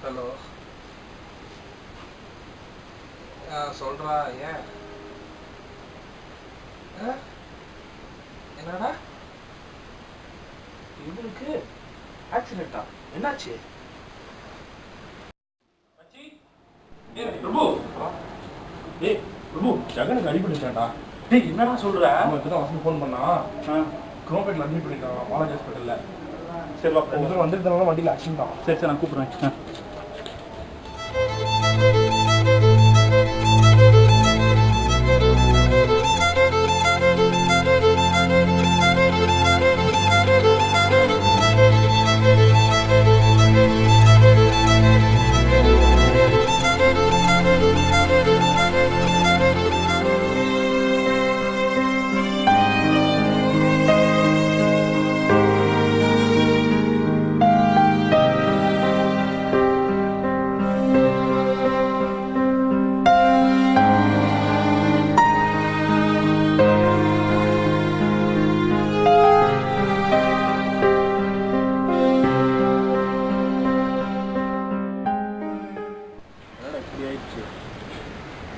Hello. சொல்றா ஏன்? என்னடா இவனுக்கு ஆக்சிடென்ட்டா? என்னாச்சு? பிரபு டேய் பிரபு ஜகனுக்கு அடிபட்டுச்சாடா. டேய் என்னடா சொல்ற? அவன் இப்பதான் வசந்த் ஃபோன் பண்ணா. குரோம்பேட்ல அட்மிட் பண்ணிருக்காங்க பாலாஜி ஹாஸ்பிட்டல்ல. சரி வா, ரெண்டு பேரும் வந்துருந்தனால வண்டியில் ஆக்சிடென்ட் தான். சரி சரி நான் கூப்பிடுறேன்.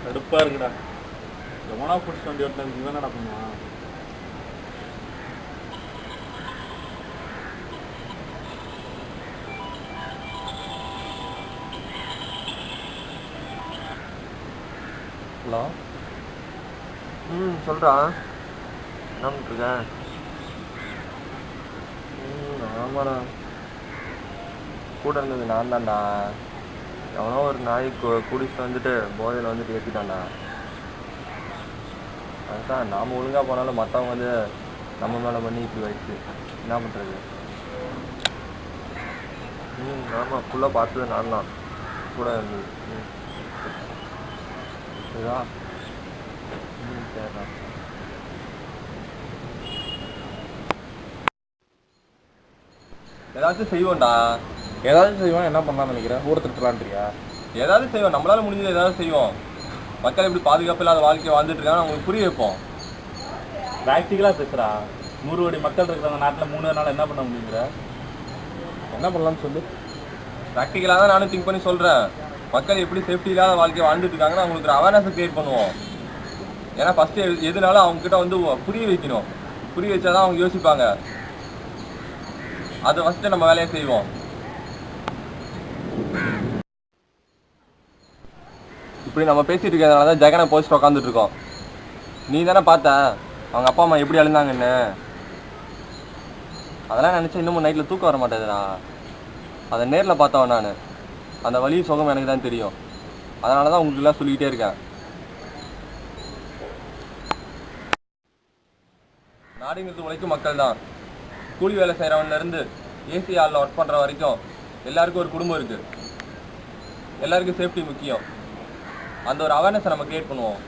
கடுப்பா இருக்குடா. எவனா பிடிச்சி வண்டி ஓட்டினது இவன் என்னடா பண்ணுவான்? ஹலோ. சொல்கிறா என்ன பண்ணிட்டுருக்கேன்? ஆமாடா, கூட இருந்தது நான் தான்டா. எவனோ ஒரு நாய்க்கு குடிச்சிட்டு வந்துட்டு போதையில் வந்துட்டு ஏற்றிட்டான்டா. அதுதான் நாம் ஒழுங்காக போனாலும் மற்றவங்க வந்து நம்ம மேலே பண்ணி இப்படி ஆயிடுச்சு. என்ன பண்ணுறது? ஆமாம், ஃபுல்லாக பார்த்தது நான் தான் கூட இருந்தது. சரிதா? சரிடா. ஏதாச்சும் செய்வோம்டா. ஏதாவது செய்வோம். என்ன பண்ணலாம்னு நினைக்கிறேன்? ஊரை திருத்தலான்றியா? ஏதாவது செய்வோம், நம்மளால முடிஞ்சது ஏதாவது செய்வோம். மக்கள் எப்படி பாதுகாப்பு இல்லாத வாழ்க்கையை வாழ்ந்துட்டு இருக்காங்க அவங்களுக்கு புரிய வைப்போம். ப்ராக்டிக்கலாக பேசுகிறா. 100 கோடி மக்கள் இருக்கிற அந்த நாட்டில் 3 நாள் என்ன பண்ண முடியுங்கிற? என்ன பண்ணலாம்னு சொல்லு. ப்ராக்டிக்கலாக தான் நானும் திங்க் பண்ணி சொல்கிறேன். மக்கள் எப்படி சேஃப்டி இல்லாத வாழ்க்கையை வாழ்ந்துட்டு இருக்காங்கன்னா அவங்களுக்கு ஒரு அவேர்னஸை கிரியேட் பண்ணுவோம். ஏன்னா ஃபஸ்ட்டு எதுனாலும் அவங்ககிட்ட வந்து புரிய வைக்கணும். புரிய வச்சாதான் அவங்க யோசிப்பாங்க. அதை ஃபஸ்ட்டு நம்ம வேலையை செய்வோம். இப்படி நம்ம பேசிட்டு இருக்கிறதுனால தான் ஜெகனை போஸ்ட் உட்காந்துட்டு இருக்கோம். நீ தானே பார்த்த அவங்க அப்பா அம்மா எப்படி அழுந்தாங்கன்னு. அதெல்லாம் நினச்சா இன்னமும் நைட்டில் தூக்கம் வர மாட்டேதுண்ணா. அதை நேரில் பார்த்தவன் நான். அந்த வலி சுகம் எனக்கு தான் தெரியும். அதனால தான் உங்களுக்குலாம் சொல்லிக்கிட்டே இருக்கேன். நாடுங்கிறது உழைக்கும் மக்கள் தான். கூலி வேலை செய்கிறவன்லேருந்து ஏசி ஹாலில் ஒர்க் பண்ணுற வரைக்கும் எல்லாருக்கும் ஒரு குடும்பம் இருக்குது. எல்லாருக்கும் சேஃப்டி முக்கியம். அந்த ஒரு அவேர்னஸை நம்ம கிரியேட் பண்ணுவோம்.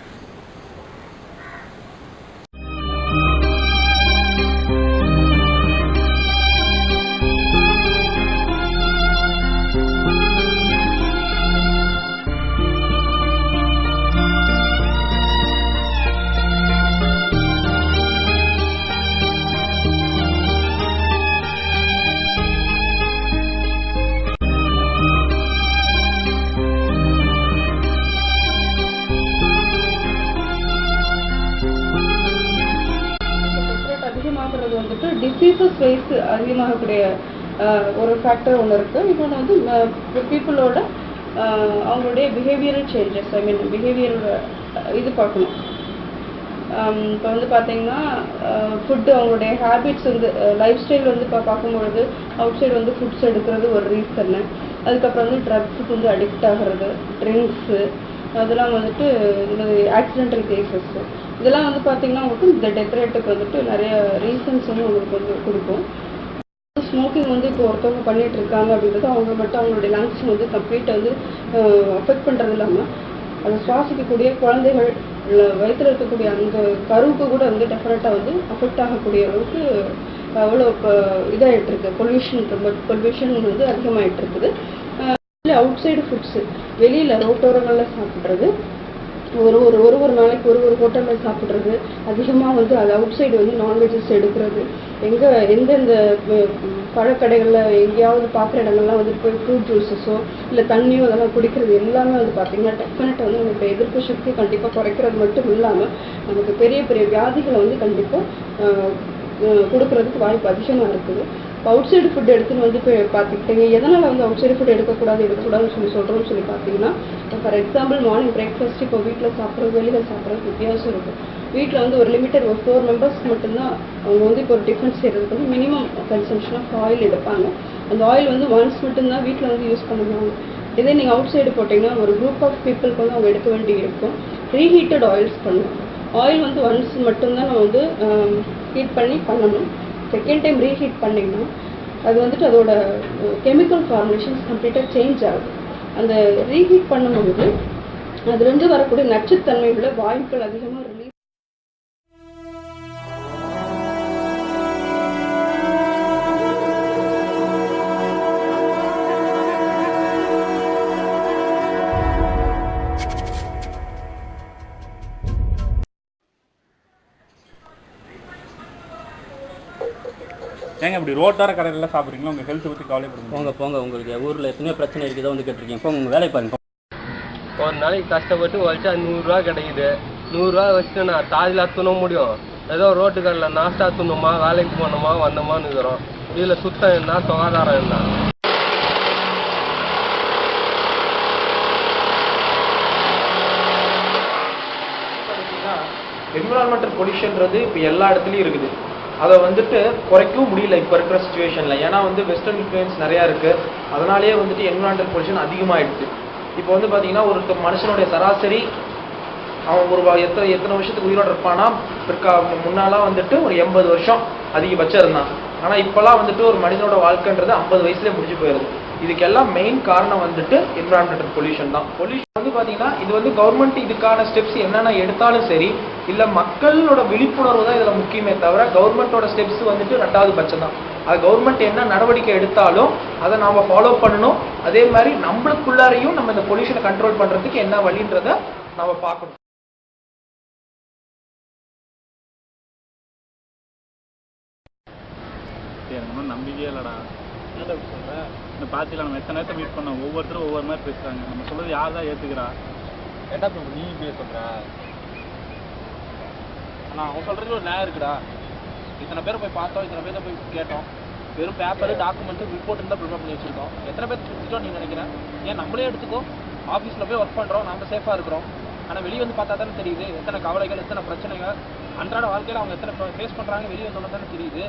வந்துட்டு டிசீசஸ் வைஸ் அதிகமாகக்கூடிய ஒரு ஃபேக்டர் ஒன்று இருக்குது. இன்னொன்று வந்து பீப்புளோட அவங்களுடைய பிஹேவியரல் சேஞ்சஸ், ஐ மீன் பிஹேவியர் இது பார்க்கணும். இப்போ வந்து பார்த்தீங்கன்னா ஃபுட்டு, அவங்களுடைய ஹேபிட்ஸ் வந்து லைஃப் ஸ்டைல் வந்து இப்போ பார்க்கும்பொழுது அவுட் சைடு வந்து ஃபுட்ஸ் எடுக்கிறது ஒரு ரீசன்னு. அதுக்கப்புறம் வந்து ட்ரக்ஸுக்கு வந்து அடிக்ட் ஆகிறது, ட்ரிங்க்ஸு, அதெல்லாம் வந்துட்டு இந்த ஆக்சிடென்டல் கேசஸ், இதெல்லாம் வந்து பார்த்தீங்கன்னா உங்களுக்கு இந்த டெத் ரேட்டுக்கு வந்துட்டு நிறைய ரீசன்ஸ் வந்து உங்களுக்கு வந்து கொடுக்கும். ஸ்மோக்கிங் வந்து இப்போ ஒருத்தவங்க பண்ணிட்டு இருக்காங்க அப்படின்றது அவங்க மட்டும் அவங்களுடைய லங்ஸ் வந்து கம்ப்ளீட்டாக வந்து அஃபெக்ட் பண்ணுறது இல்லாமல் அதை சுவாசிக்கக்கூடிய குழந்தைகள் வயிற்றில் இருக்கக்கூடிய அந்த கருவுக்கு கூட வந்து டெஃபினட்டாக வந்து அஃபெக்ட் ஆகக்கூடிய அளவுக்கு அவ்வளோ இதாகிட்டு இருக்கு. பொல்யூஷன் வந்து அதிகமாகிட்டு இருக்குது. அவுட் சைடு ஃபுட்ஸு, வெளியில் ரோட்டோரங்களில் சாப்பிட்றது, ஒரு நாளைக்கு ஒரு ஹோட்டலில் சாப்பிட்றது, அதிகமாக வந்து அது அவுட் சைடு வந்து நான்வெஜ்ஜஸ் எடுக்கிறது, எந்தெந்த பழக்கடைகளில் எங்கேயாவது பார்க்குற இடங்கள்லாம் வந்து போய் ஃப்ரூட் ஜூஸஸோ இல்லை தண்ணியோ அதெல்லாம் குடிக்கிறது எல்லாமே வந்து பார்த்திங்கன்னா டெஃபினட்டாக வந்து நமக்கு எதிர்ப்பு சக்தி கண்டிப்பாக குறைக்கிறது மட்டும் இல்லாமல் நமக்கு பெரிய பெரிய வியாதிகளை வந்து கண்டிப்பாக கொடுக்கறதுக்கு வாய்ப்பு அதிகமாக இருக்குது. இப்போ அவுட் சைடு ஃபுட் எடுத்துன்னு வந்து இப்போ பார்த்துக்கிட்டீங்க, எதனால் வந்து அவுட் சைடு ஃபுட் எடுக்கக்கூடாதுன்னு சொல்கிறோம்னு சொல்லி பார்த்தீங்கன்னா, ஃபார் எக்ஸாம்பிள் மார்னிங் பிரேக்ஃபாஸ்ட் இப்போ வீட்டில் சாப்பிட்றது வெளியில் சாப்பிட்றது வித்தியாசம் இருக்குது. வீட்டில் வந்து ஒரு லிமிட்டட் ஒரு 4 மெம்பர்ஸ் மட்டும்தான் அவங்க வந்து இப்போ ஒரு டிஃபன் செய்கிறதுக்கு வந்து மினிமம் கன்சம்ஷன் ஆஃப் ஆயில் எடுப்பாங்க. அந்த ஆயில் வந்து ஒன்ஸ் மட்டும்தான் வீட்டில் வந்து யூஸ் பண்ணுவாங்க. இதே நீங்கள் அவுட் சைடு போட்டிங்கன்னா ஒரு குரூப் ஆஃப் பீப்புளுக்கு வந்து அவங்க எடுக்க வேண்டி இருக்கும். ரீஹீட்டட் ஆயில்ஸ் பண்ணுவோம். ஆயில் வந்து ஒன்ஸ் மட்டும்தான் நம்ம வந்து ஹீட் பண்ணணும். செகண்ட் டைம் ரீஹீட் பண்ணிங்கன்னா அது வந்துட்டு அதோட கெமிக்கல் ஃபார்முலேஷன்ஸ் கம்ப்ளீட்டாக சேஞ்ச் ஆகுது. அந்த ரீஹீட் பண்ணும்போது அதுலேருந்து வரக்கூடிய நச்சுத்தன்மை உள்ள வாயுக்கள் அதிகமாக ரிலீஸ். ஏங்க இப்படி ரோட்டார கடையில் சாப்பிட்றீங்களா? உங்கள் ஹெல்த்தை பற்றி கவலைப்படுங்க. போங்க உங்களுக்கு ஊரில் எத்தனையோ பிரச்சனை இருக்குதோ வந்து கேட்டிருக்கீங்க. போங்க உங்கள் வேலையை பாருங்க. ஒரு நாளைக்கு கஷ்டப்பட்டு உழைச்சா 100 ரூபா கிடைக்குது. 100 ரூபா வச்சுட்டு நான் தாதிலா துண முடியும்? ஏதோ ரோட்டு கடையில் நாஸ்டா துண்ணுமா, வேலைக்கு போனோமா வந்தோமான்னு இருக்கிறோம். இதில் சுத்தம் என்ன, சுகாதாரம் என்ன? என்விரான்மெண்டல் பொல்யூஷன்றது இப்போ எல்லா இடத்துலையும் இருக்குது. அதை வந்துட்டு குறைக்கவும் முடியல இப்போ இருக்கிற சுச்சுவேஷனில். ஏன்னா வந்து வெஸ்டர்ன் இன்ஃப்ளூயன்ஸ் நிறையா இருக்குது. அதனாலேயே வந்துட்டு என்விரான்மெண்டல் பொல்யூஷன் அதிகமாகிடுச்சு. இப்போ வந்து பார்த்தீங்கன்னா ஒரு மனுஷனுடைய சராசரி அவன் ஒரு எத்தனை வருஷத்துக்கு உயிரோடு இருப்பானா, முன்னாலாம் வந்துட்டு ஒரு 80 வருஷம் அதிகபட்சம் இருந்தான். ஆனால் இப்போலாம் வந்துட்டு ஒரு மனிதனோட வாழ்க்கைன்றது 50 வயசுலேயே முடிஞ்சு போயிடுது. இதுக்கெல்லாம் மெயின் காரணம் வந்துட்டு என்விரான்மெண்டல் பொல்யூஷன் தான். பொல்யூஷன் வந்து பார்த்தீங்கன்னா இது வந்து கவர்மெண்ட் இதுக்கான ஸ்டெப்ஸ் என்னென்ன எடுத்தாலும் சரி, இல்லை மக்களோட விழிப்புணர்வு தான் இதில் முக்கியமே தவிர கவர்மெண்ட்டோட ஸ்டெப்ஸ் வந்துட்டு 2வது பட்சம் தான். அது கவர்மெண்ட் என்ன நடவடிக்கை எடுத்தாலும் அதை நாம் ஃபாலோ பண்ணணும். அதே மாதிரி நம்மளுக்குள்ளாரையும் நம்ம இந்த பொல்யூஷனை கண்ட்ரோல் பண்ணுறதுக்கு என்ன வழின்றதை நம்ம பார்க்கணும். நம்பிக்கையே இல்லடா. என்ன சொல்ற? இந்த பார்த்தில நம்ம எத்தனை நேரத்தை மீட் பண்ணோம், ஒவ்வொருத்தரும் ஒவ்வொரு மாதிரி பேசுறாங்க. நம்ம சொல்றது யார் தான் ஏத்துக்கிறா? ஏட்டா நீ இப்படியே சொல்ற? ஆனால் அவன் சொல்றது ஒரு நியாயம் இருக்குடா. இத்தனை பேரை போய் பார்த்தோம், இத்தனை பேரை போய் கேட்டோம். வெறும் பேப்பரு, டாக்குமெண்ட்டு, ரிப்போர்ட் தான் ப்ரிப்பேர் பண்ணி வச்சிருக்கோம். எத்தனை பேர் சுற்றிட்டோம் நீ நினைக்கிறேன்? ஏன் நம்மளே எடுத்துக்கோ, ஆஃபீஸில் போய் ஒர்க் பண்ணுறோம், நம்ம சேஃபாக இருக்கிறோம். ஆனால் வெளியே வந்து பார்த்தா தானே தெரியுது எத்தனை கவலைகள், எத்தனை பிரச்சனைகள், அன்றாட வாழ்க்கையில் அவங்க எத்தனை ஃபேஸ் பண்ணுறாங்க வெளியே வந்தோம்னா தானே தெரியுது.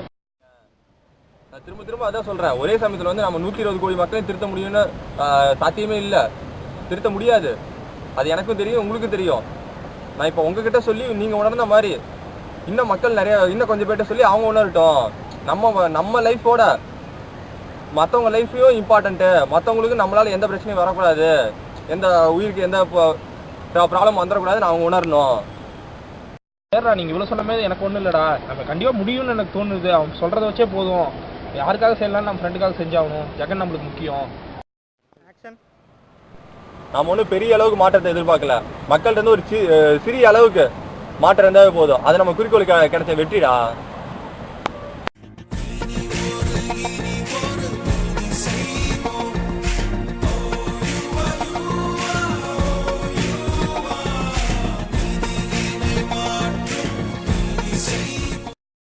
நான் திரும்ப அதான் சொல்கிறேன். ஒரே சமயத்தில் வந்து நம்ம 120 கோடி மக்களையும் திருத்த முடியும்னு சாத்தியமே இல்லை, திருத்த முடியாது. அது எனக்கும் தெரியும், உங்களுக்கும் தெரியும். நான் இப்போ உங்ககிட்ட சொல்லி நீங்கள் உணர்ந்த மாதிரி இன்னும் மக்கள் இன்னும் கொஞ்சம் பேர்ட்ட சொல்லி அவங்க உணரட்டும். நம்ம லைஃபோட மற்றவங்க லைஃபையும் இம்பார்ட்டண்ட்டு. மற்றவங்களுக்கு நம்மளால் எந்த பிரச்சனையும் வரக்கூடாது, எந்த உயிருக்கு எந்த ப்ராப்ளம் வந்துடக்கூடாதுன்னு அவங்க உணரணும். சரிடா, நீங்கள் இவ்வளோ சொல்லும் போது எனக்கு ஒன்றும் இல்லைடா. நம்ம கண்டிப்பாக முடியும்னு எனக்கு தோணுது. அவன் சொல்கிறத வச்சே போதும். யாருக்காக செய்யலாம், நம்ம ஃப்ரெண்டுக்காக செஞ்சாகணும். ஜெகன் நம்மளுக்கு முக்கியம். நம்ம ஒன்றும் பெரிய அளவுக்கு மாற்றத்தை எதிர்பார்க்கல. மக்கள்கிட்ட ஒரு சிறிய அளவுக்கு மாற்றம் இருந்தாவே போதும். அது நம்ம குறிக்கோள் கிடைச்ச வெற்றிடா.